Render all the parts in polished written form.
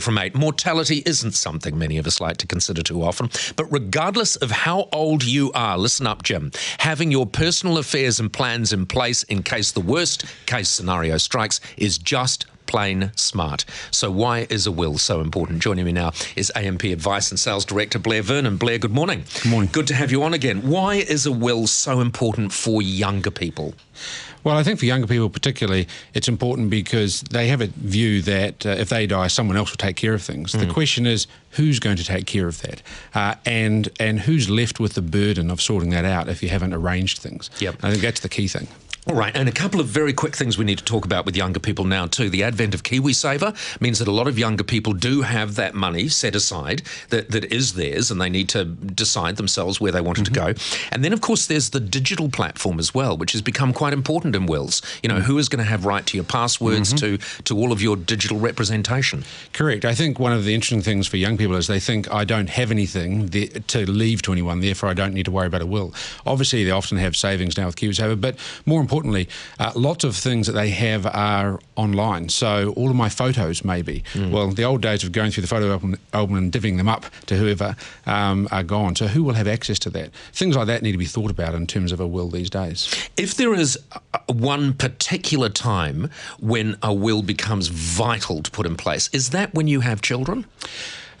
From 8. Mortality isn't something many of us like to consider too often, but regardless of how old you are, listen up, Jim, having your personal affairs and plans in place in case the worst case scenario strikes is just plain smart. So why is a will so important? Joining me now is AMP Advice and Sales Director Blair Vernon. Blair, good morning. Good morning. Good to have you on again. Why is a will so important for younger people? Well, I think for younger people particularly, it's important because they have a view that if they die, someone else will take care of things. The question is, who's going to take care of that? And who's left with the burden of sorting that out if you haven't arranged things? Yep. I think that's the key thing. All right, and a couple of very quick things we need to talk about with younger people now too. The advent of KiwiSaver means that a lot of younger people do have that money set aside that is theirs, and they need to decide themselves where they want it to go. And then, of course, there's the digital platform as well, which has become quite important in wills. You know, who is going to have right to your passwords, to all of your digital representation? Correct. I think one of the interesting things for young people is they think, I don't have anything to leave to anyone, therefore I don't need to worry about a will. Obviously, they often have savings now with KiwiSaver, but more importantly, lots of things that they have are online. So all of my photos, maybe. Well, the old days of going through the photo album and divvying them up to whoever are gone. So who will have access to that? Things like that need to be thought about in terms of a will these days. If there is one particular time when a will becomes vital to put in place, is that when you have children?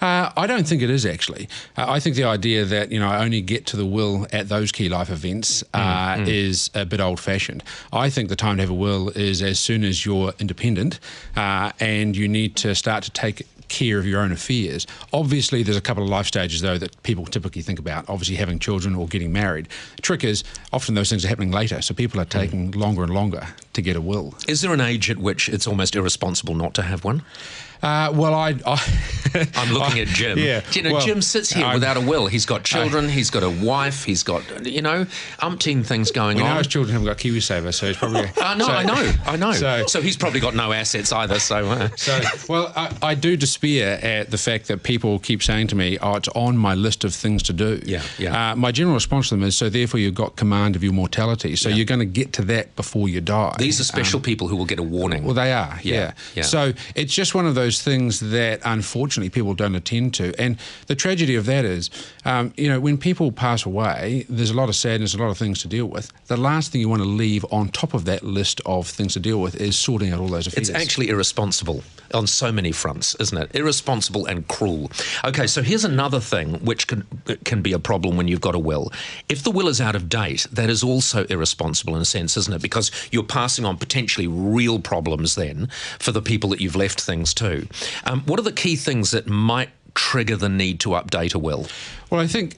I don't think it is, actually. I think the idea that, I only get to the will at those key life events is a bit old-fashioned. I think the time to have a will is as soon as you're independent and you need to start to take care of your own affairs. Obviously, there's a couple of life stages, though, that people typically think about, obviously having children or getting married. The trick is, often those things are happening later, so people are taking longer and longer to get a will. Is there an age at which it's almost irresponsible not to have one? Well, I'm looking at Jim. Yeah, Jim sits here without a will. He's got children, he's got a wife, he's got, umpteen things going on. We know his children haven't got KiwiSaver, so he's probably... I know. So he's probably got no assets either, Well, I do despair at the fact that people keep saying to me, it's on my list of things to do. Yeah. My general response to them is, so therefore you've got command of your mortality, so you're going to get to that before you die. These are special people who will get a warning. Well, they are, yeah. So it's just one of those things that unfortunately people don't attend to. And the tragedy of that is, when people pass away, there's a lot of sadness, a lot of things to deal with. The last thing you want to leave on top of that list of things to deal with is sorting out all those affairs. It's actually irresponsible on so many fronts, isn't it? Irresponsible and cruel. Okay, so here's another thing which can be a problem when you've got a will. If the will is out of date, that is also irresponsible in a sense, isn't it? Because you're passing on potentially real problems then for the people that you've left things to. What are the key things that might trigger the need to update a will? Well, I think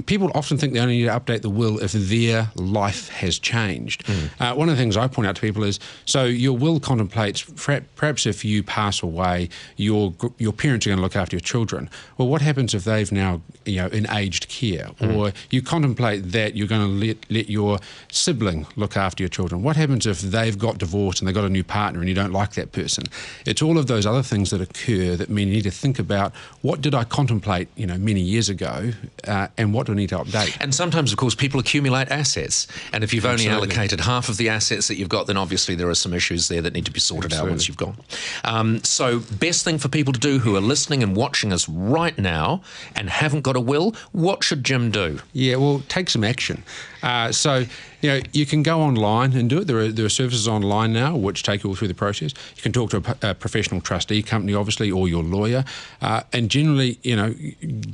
people often think they only need to update the will if their life has changed. One of the things I point out to people is, so your will contemplates, perhaps if you pass away, your parents are going to look after your children. Well, what happens if they've now, in aged care? Or you contemplate that you're going to let your sibling look after your children. What happens if they've got divorced and they've got a new partner and you don't like that person? It's all of those other things that occur that mean you need to think about, what did I contemplate, many years ago, and what do I need to update? And sometimes, of course, people accumulate assets. And if you've only allocated half of the assets that you've got, then obviously there are some issues there that need to be sorted out once you've gone. So best thing for people to do who are listening and watching us right now and haven't got a will, what should Jim do? Yeah, well, take some action. You can go online and do it. There are services online now which take you all through the process. You can talk to a professional trustee company, obviously, or your lawyer, and generally,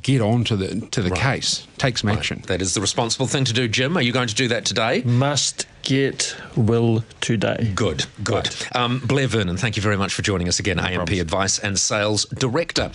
get on to the case. Take some action. That is the responsible thing to do, Jim. Are you going to do that today? Must get will today. Good. Blair Vernon, thank you very much for joining us again, AMP Advice and Sales Director.